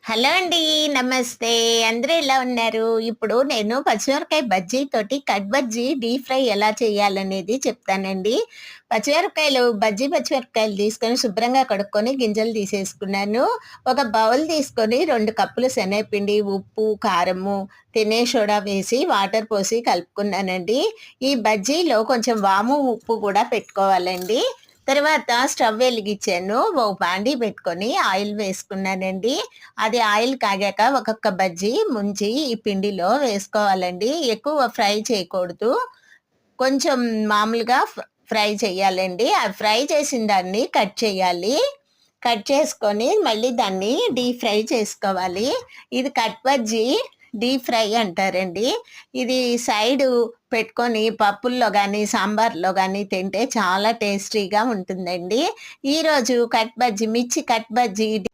Hello అండి. నమస్తే. అందరూ ఎలా ఉన్నారు? ఇప్పుడు నేను పచ్చిమిరపకాయ బజ్జీ తోటి కట్ బజ్జీ డీప్ ఫ్రై ఎలా చేయాలనేది చెప్తానండి. పచ్చిమిరపకాయలు తీసుకొని శుభ్రంగా కడుక్కొని గింజలు తీసేసుకున్నాను. ఒక బౌల్ తీసుకొని 2 కప్పులు శనగపిండి, ఉప్పు, కారము, తినే సోడా వేసి వాటర్ పోసి కలుపుకున్నానండి. ఈ బజ్జీలో కొంచెం వాము, ఉప్పు కూడా పెట్టుకోవాలండి. తర్వాత స్టవ్ వెలిగించాను. ఓ బాండీ పెట్టుకొని ఆయిల్ వేసుకున్నానండి. అది ఆయిల్ కాగాక ఒక్కొక్క బజ్జీ ముంచి ఈ పిండిలో వేసుకోవాలండి. ఎక్కువ ఫ్రై చేయకూడదు. కొంచెం మామూలుగా ఫ్రై చేయాలండి. ఆ ఫ్రై చేసిన దాన్ని కట్ చేయాలి. కట్ చేసుకొని మళ్ళీ దాన్ని డీప్ ఫ్రై చేసుకోవాలి. ఇది కట్ బజ్జీ డీప్ ఫ్రై అంటారండి. ఇది సైడు పెట్టుకొని పప్పుల్లో గానీ, సాంబార్‌లో గానీ తింటే చాలా టేస్టీగా ఉంటుందండి. ఈరోజు మిర్చి కట్ బజ్జీ